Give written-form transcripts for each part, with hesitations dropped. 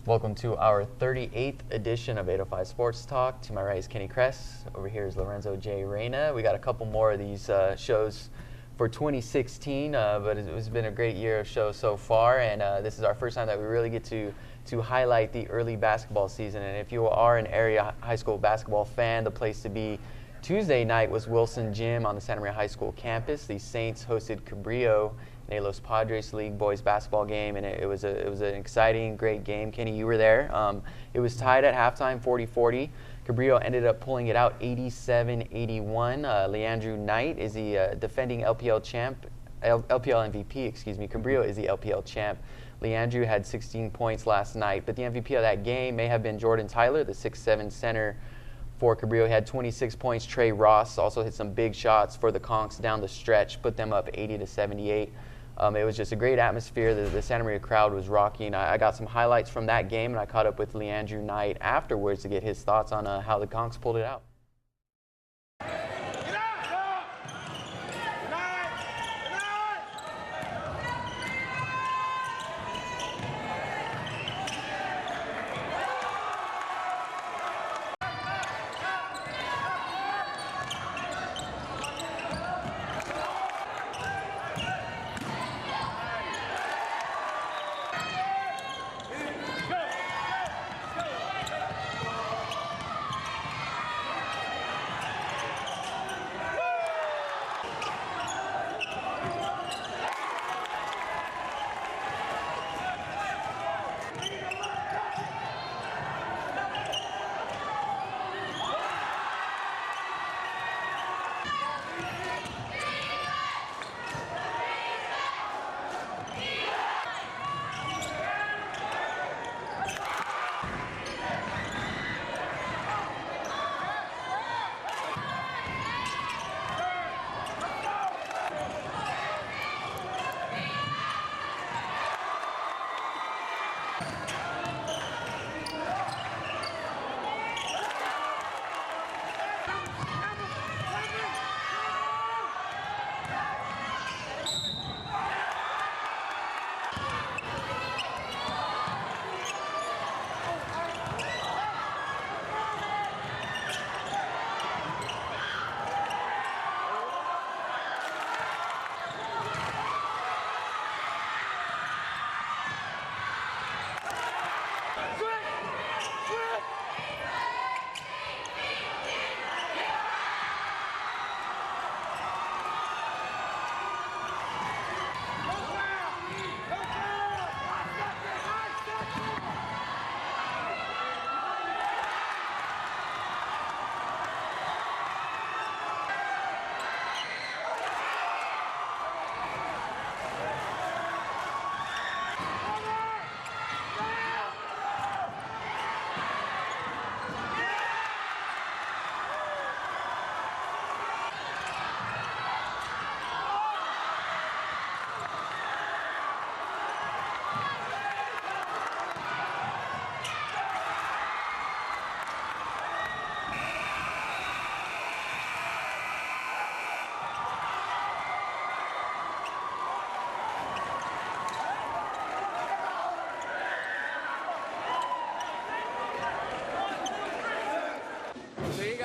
Welcome to our 38th edition of 805 Sports Talk. To my right is Kenny Cress. Over here is Lorenzo J. Reyna. We got a couple more of these shows for 2016, but it's been a great year of shows so far, and this is our first time that we really get to highlight the early basketball season. And if you are an area high school basketball fan, the place to be Tuesday night was Wilson Gym on the Santa Maria High School campus. The Saints hosted Cabrillo in a Los Padres League boys basketball game, and it was an exciting, great game. Kenny, you were there. It was tied at halftime, 40-40. Cabrillo ended up pulling it out 87-81. Leandrew Knight is the defending LPL champ, LPL MVP, excuse me. Cabrillo is the LPL champ. Leandrew had 16 points last night, but the MVP of that game may have been Jordan Tyler, the 6'7" center for Cabrillo. He had 26 points. Trey Ross also hit some big shots for the Conks down the stretch, put them up 80-78. It was just a great atmosphere. The Santa Maria crowd was rocking. I got some highlights from that game, and I caught up with Leandrew Knight afterwards to get his thoughts on how the Conks pulled it out.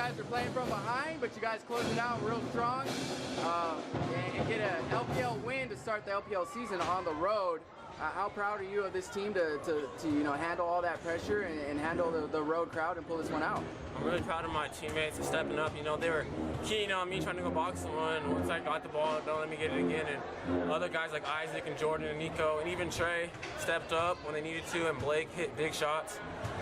Are playing from behind, but you guys closed it out real strong and get an LPL win to start the LPL season on the road. How proud are you of this team to handle all that pressure and handle the road crowd and pull this one out? I'm really proud of my teammates for stepping up. They were keen on me trying to go box someone. Once I got the ball, don't let me get it again. And other guys like Isaac and Jordan and Nico and even Trey stepped up when they needed to, and Blake hit big shots.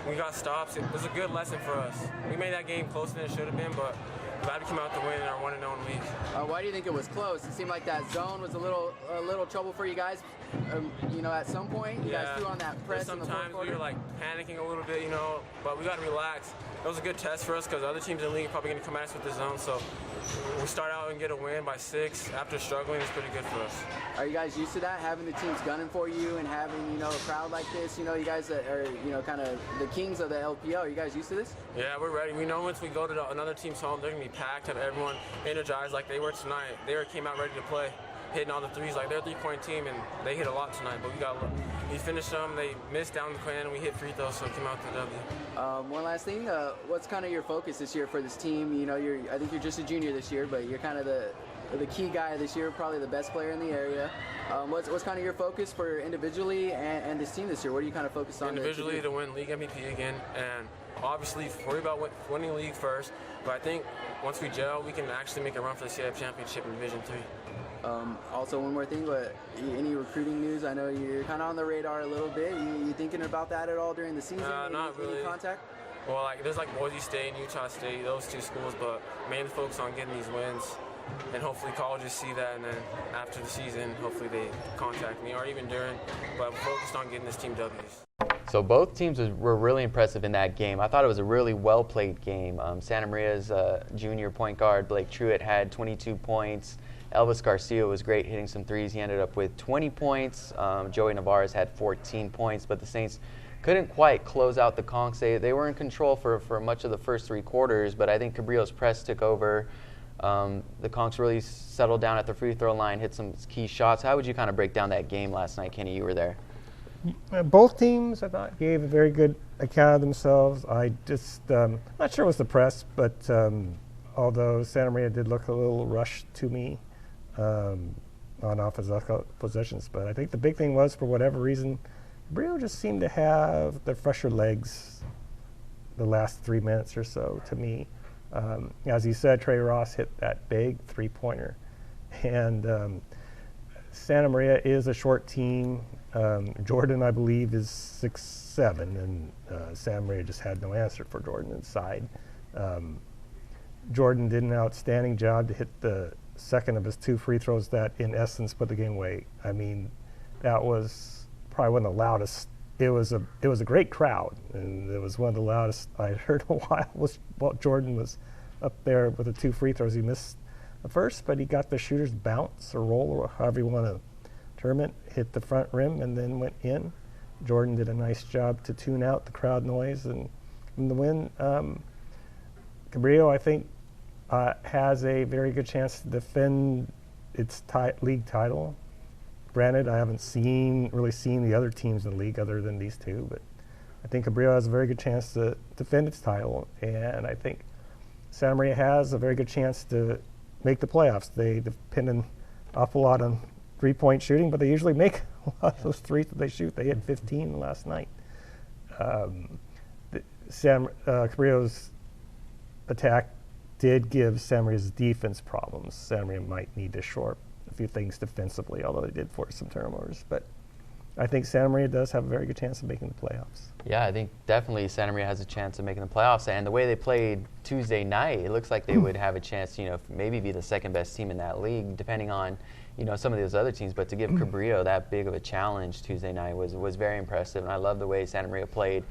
We got stops. It was a good lesson for us. We made that game closer than it should have been, but glad we came out to win in our 1-0 league. Why do you think it was close? It seemed like that zone was a little trouble for you guys. At some point, you guys threw on that press in the fourth quarter. Sometimes we were like panicking a little bit, but we got to relax. It was a good test for us because other teams in the league are probably going to come at us with the zone. So we start out and get a win by 6 after struggling. It's pretty good for us. Are you guys used to that, having the teams gunning for you and having a crowd like this? You guys are kind of the kings of the LPL. Are you guys used to this? Yeah, we're ready. We know once we go to another team's home, they're going to be packed, have everyone energized like they were tonight. They came out ready to play. hitting all the threes. Like, they're a three-point team, and they hit a lot tonight. But we finished them. They missed down the court, and we hit free throws, so it came out to the W. One last thing, what's kind of your focus this year for this team? You know, I think you're just a junior this year, but you're kind of the key guy this year, probably the best player in the area. What's kind of your focus for individually and this team this year? What are you kind of focused on? Individually, to win league MVP again, and obviously worry about winning league first. But I think once we gel, we can actually make a run for the CIF championship in Division III. Also, one more thing, but any recruiting news? I know you're kind of on the radar a little bit. You thinking about that at all during the season? Not really. Any contact? Well, like, there's like Boise State and Utah State, those two schools, but mainly focus on getting these wins. And hopefully colleges see that, and then after the season, hopefully they contact me, or even during. But we're focused on getting this team W's. So both teams were really impressive in that game. I thought it was a really well-played game. Santa Maria's junior point guard, Blake Truitt, had 22 points. Elvis Garcia was great hitting some threes. He ended up with 20 points. Joey Navarez had 14 points, but the Saints couldn't quite close out the Conks. They were in control for much of the first three quarters, but I think Cabrillo's press took over. The Conks really settled down at the free throw line, hit some key shots. How would you kind of break down that game last night, Kenny? You were there. Both teams, I thought, gave a very good account of themselves. I just, not sure it was the press, but although Santa Maria did look a little rushed to me on offensive possessions, but I think the big thing was, for whatever reason, Cabrillo just seemed to have the fresher legs the last 3 minutes or so to me. As you said, Trey Ross hit that big three-pointer. And Santa Maria is a short team. Jordan, I believe, is 6'7", and Santa Maria just had no answer for Jordan inside. Jordan did an outstanding job to hit the second of his 2 free throws that, in essence, put the game away. I mean, that was probably one of the loudest. It was a great crowd, and it was one of the loudest I'd heard in a while. Jordan was up there with the 2 free throws. He missed the first, but he got the shooter's bounce or roll, or however you want to term it, hit the front rim and then went in. Jordan did a nice job to tune out the crowd noise and the win. Cabrillo, I think, has a very good chance to defend its league title. Granted, I haven't really seen the other teams in the league other than these two, but I think Cabrillo has a very good chance to defend its title, and I think Santa Maria has a very good chance to make the playoffs. They depend an awful lot on three-point shooting, but they usually make a lot of those threes that they shoot. They hit 15 last night. Cabrillo's attack did give Santa Maria's defense problems. Santa Maria might need to shore up a few things defensively, although they did force some turnovers. But I think Santa Maria does have a very good chance of making the playoffs. Yeah, I think definitely Santa Maria has a chance of making the playoffs. And the way they played Tuesday night, it looks like they would have a chance, maybe be the second best team in that league, depending on, some of those other teams. But to give Cabrillo that big of a challenge Tuesday night was very impressive. And I love the way Santa Maria played.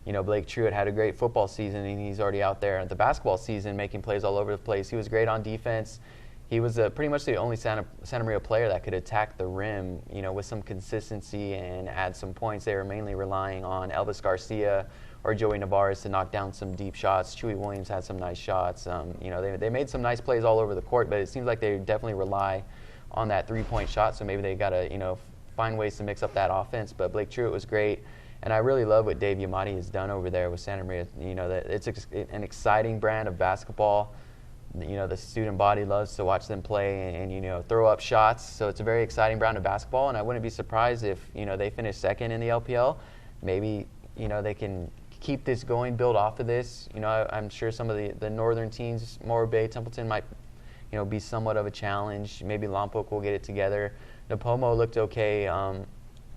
Blake Truitt had a great football season, and he's already out there at the basketball season making plays all over the place. He was great on defense. He was pretty much the only Santa Maria player that could attack the rim, with some consistency and add some points. They were mainly relying on Elvis Garcia or Joey Navarez to knock down some deep shots. Chewy Williams had some nice shots. They made some nice plays all over the court, but it seems like they definitely rely on that three-point shot, so maybe they got to, find ways to mix up that offense. But Blake Truitt was great. And I really love what Dave Yamati has done over there with Santa Maria. That it's an exciting brand of basketball. The student body loves to watch them play and throw up shots. So it's a very exciting brand of basketball. And I wouldn't be surprised if they finish second in the LPL. Maybe they can keep this going, build off of this. I'm sure some of the northern teams, Morro Bay, Templeton, might be somewhat of a challenge. Maybe Lompoc will get it together. Napomo looked okay.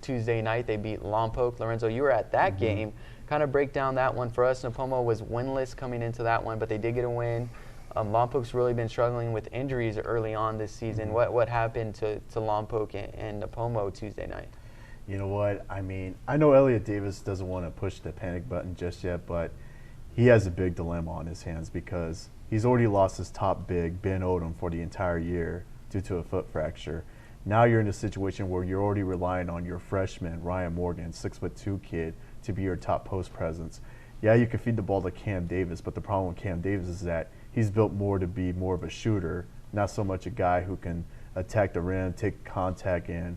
Tuesday night they beat Lompoc. Lorenzo, you were at that game. Kind of break down that one for us. Napomo was winless coming into that one, but they did get a win. Lompoc's really been struggling with injuries early on this season. What happened to Lompoc and Napomo Tuesday night? You know what? I mean, I know Elliot Davis doesn't want to push the panic button just yet, but he has a big dilemma on his hands because he's already lost his top big, Ben Odom, for the entire year due to a foot fracture. Now you're in a situation where you're already relying on your freshman, Ryan Morgan, 6'2" kid, to be your top post presence. Yeah, you can feed the ball to Cam Davis, but the problem with Cam Davis is that he's built more to be more of a shooter, not so much a guy who can attack the rim, take contact, and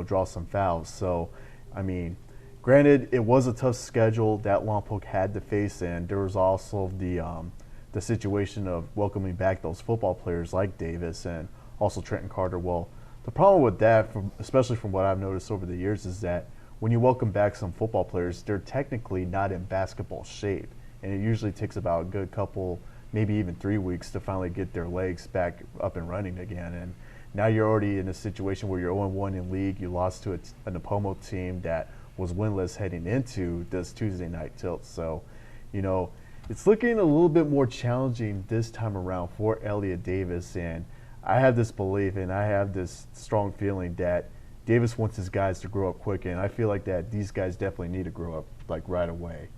draw some fouls. So, I mean, granted, it was a tough schedule that Lompoc had to face, and there was also the situation of welcoming back those football players like Davis and also Trenton Carter. Well, the problem with that, especially from what I've noticed over the years, is that when you welcome back some football players, they're technically not in basketball shape. And it usually takes about a good couple, maybe even 3 weeks to finally get their legs back up and running again. And now you're already in a situation where you're 0-1 in league. You lost to a Napomo team that was winless heading into this Tuesday night tilt. So, it's looking a little bit more challenging this time around for Elliot Davis. And I have this belief and I have this strong feeling that Davis wants his guys to grow up quick, and I feel like that these guys definitely need to grow up like right away.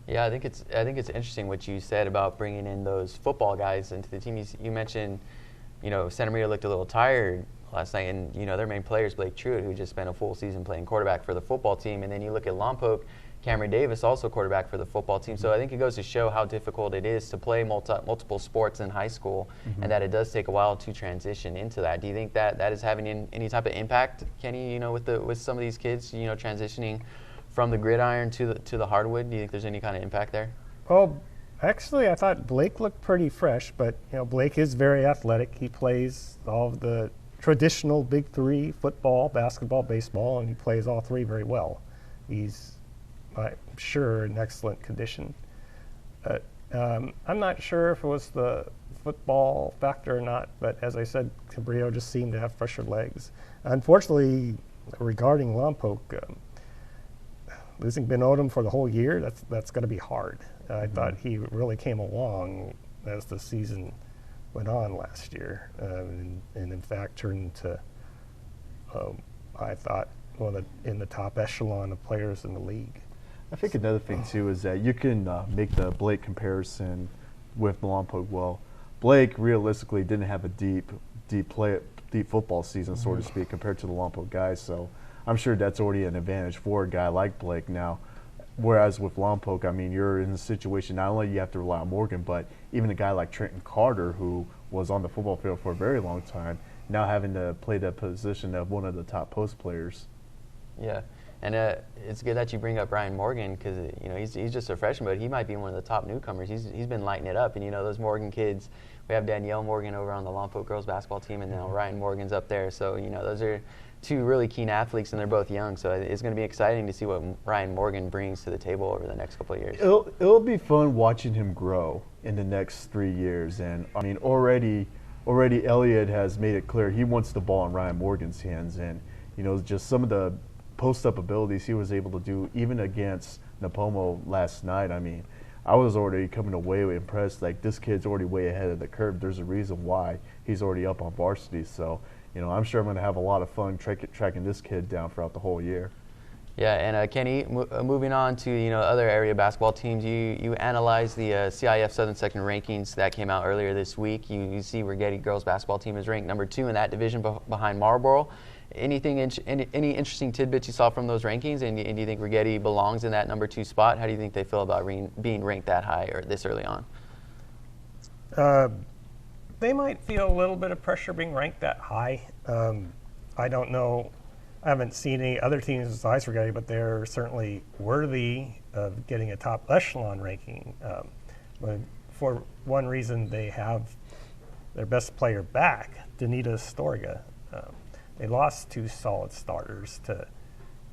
Yeah, I think it's interesting what you said about bringing in those football guys into the team. You mentioned, Santa Maria looked a little tired last night, and their main player is Blake Truitt, who just spent a full season playing quarterback for the football team. And then you look at Lompoc, Cameron Davis, also quarterback for the football team. So I think it goes to show how difficult it is to play multiple sports in high school, and that it does take a while to transition into that. Do you think that is having any type of impact, Kenny? With some of these kids, transitioning from the gridiron to the hardwood. Do you think there's any kind of impact there? Well, actually, I thought Blake looked pretty fresh, but Blake is very athletic. He plays all of the traditional big three: football, basketball, baseball, and he plays all three very well. He's, I'm sure, in excellent condition. I'm not sure if it was the football factor or not, but as I said, Cabrillo just seemed to have fresher legs. Unfortunately, regarding Lompoc, losing Ben Odom for the whole year, that's going to be hard. I thought he really came along as the season went on last year, and in fact turned into, I thought, in the top echelon of players in the league. I think another thing too is that you can make the Blake comparison with Lompoc. Well, Blake realistically didn't have a deep football season, so to speak, compared to the Lompoc guys. So I'm sure that's already an advantage for a guy like Blake now. Whereas with Lompoc, I mean, you're in a situation not only you have to rely on Morgan, but even a guy like Trenton Carter, who was on the football field for a very long time, now having to play the position of one of the top post players. Yeah, and it's good that you bring up Brian Morgan, because he's just a freshman, but he might be one of the top newcomers. He's been lighting it up, and those Morgan kids. We have Danielle Morgan over on the Lompoc girls basketball team, and now Ryan Morgan's up there. So those are two really keen athletes, and they're both young. So it's going to be exciting to see what Ryan Morgan brings to the table over the next couple of years. It'll be fun watching him grow in the next 3 years, and I mean already Elliot has made it clear he wants the ball in Ryan Morgan's hands, and just some of the post-up abilities he was able to do even against Napomo last night. I mean, I was already coming away impressed. Like, this kid's already way ahead of the curve. There's a reason why he's already up on varsity. So, I'm sure I'm going to have a lot of fun tracking this kid down throughout the whole year. Yeah, and Kenny, moving on to other area basketball teams, you analyzed the CIF Southern Second rankings that came out earlier this week. You see Rigetti girls basketball team is ranked number 2 in that division behind Marlboro. Any interesting tidbits you saw from those rankings, and do you think Rigetti belongs in that number 2 spot? How do you think they feel about being ranked that high or this early on? They might feel a little bit of pressure being ranked that high. I don't know. I haven't seen any other teams besides Rigetti, but they're certainly worthy of getting a top echelon ranking. But for one reason, they have their best player back, Danita Storiga. They lost 2 solid starters to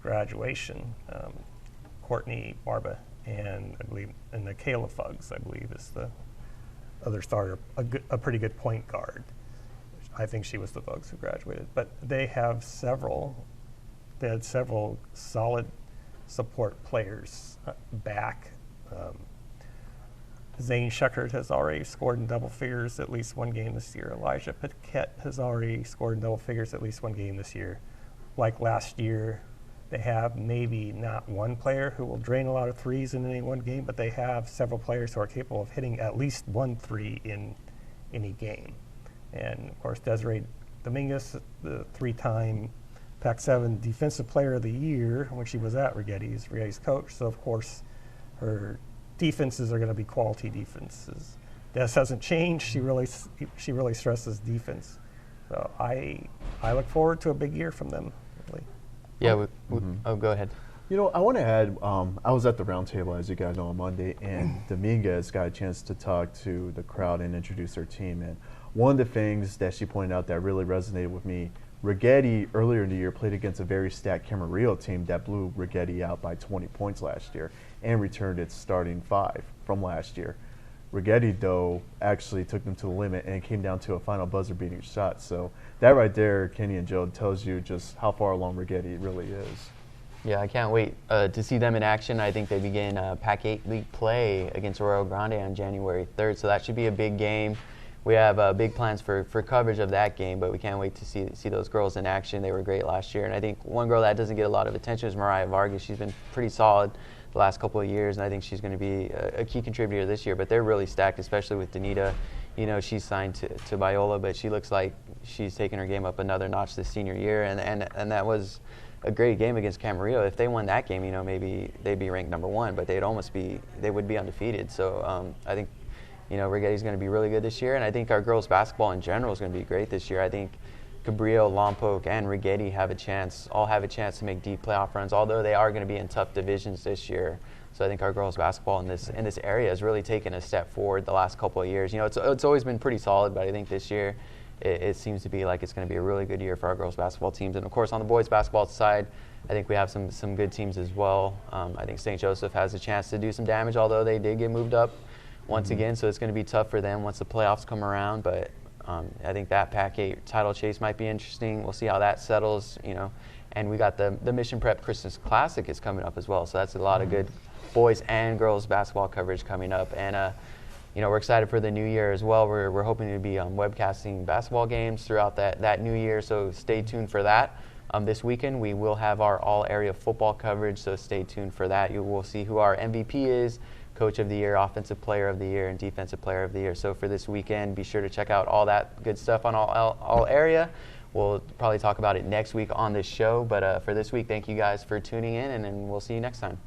graduation, Courtney Barba and Kayla Fuggs, I believe, is the other starter, a pretty good point guard. I think she was the Fuggs who graduated. But they had several solid support players back. Zane Shuckert has already scored in double figures at least one game this year. Elijah Paquette has already scored in double figures at least one game this year. Like last year, they have maybe not one player who will drain a lot of threes in any one game, but they have several players who are capable of hitting at least 1 3 in any game. And of course, Desiree Dominguez, the 3-time Pac-7 Defensive Player of the Year when she was at Rigetti's coach. So of course, her defenses are going to be quality defenses. Des hasn't changed. She really stresses defense. So I look forward to a big year from them. Really. Yeah. Oh, go ahead. You know, I want to add, I was at the roundtable, as you guys know, on Monday, and Dominguez got a chance to talk to the crowd and introduce her team. And one of the things that she pointed out that really resonated with me, Rigetti earlier in the year played against a very stacked Cabrillo team that blew Rigetti out by 20 points last year and returned its starting 5 from last year. Rigetti, though, actually took them to the limit, and it came down to a final buzzer-beating shot. So that right there, Kenny and Joe, tells you just how far along Rigetti really is. Yeah, I can't wait to see them in action. I think they begin Pac-8 League play against Arroyo Grande on January 3rd, so that should be a big game. We have big plans for coverage of that game, but we can't wait to see those girls in action. They were great last year, and I think one girl that doesn't get a lot of attention is Mariah Vargas. She's been pretty solid the last couple of years, and I think she's going to be a key contributor this year. But they're really stacked, especially with Danita. You know, she's signed to Biola, but she looks like she's taken her game up another notch this senior year, and that was a great game against Cabrillo. If they won that game, you know, maybe they'd be ranked number 1, but they would be undefeated. So I think, you know, Rigetti's going to be really good this year, and I think our girls basketball in general is going to be great this year. I think Cabrillo, Lompoc, and Rigetti all have a chance to make deep playoff runs, although they are going to be in tough divisions this year. So I think our girls basketball in this area has really taken a step forward the last couple of years. You know, it's always been pretty solid, but I think this year it seems to be like it's going to be a really good year for our girls basketball teams. And of course, on the boys basketball side, I think we have some good teams as well. I think St. Joseph has a chance to do some damage, although they did get moved up once again, so it's going to be tough for them once the playoffs come around. But I think that Pac-8 title chase might be interesting. We'll see how that settles, you know. And we got the Mission Prep Christmas Classic is coming up as well, so that's a lot of good boys and girls basketball coverage coming up. And you know, we're excited for the new year as well. We're hoping to be webcasting basketball games throughout that new year, so stay tuned for that. This weekend we will have our all-area football coverage, so stay tuned for that. You will see who our MVP is, Coach of the Year, Offensive Player of the Year, and Defensive Player of the Year. So for this weekend, be sure to check out all that good stuff on all area. We'll probably talk about it next week on this show, but for this week, thank you guys for tuning in, and we'll see you next time.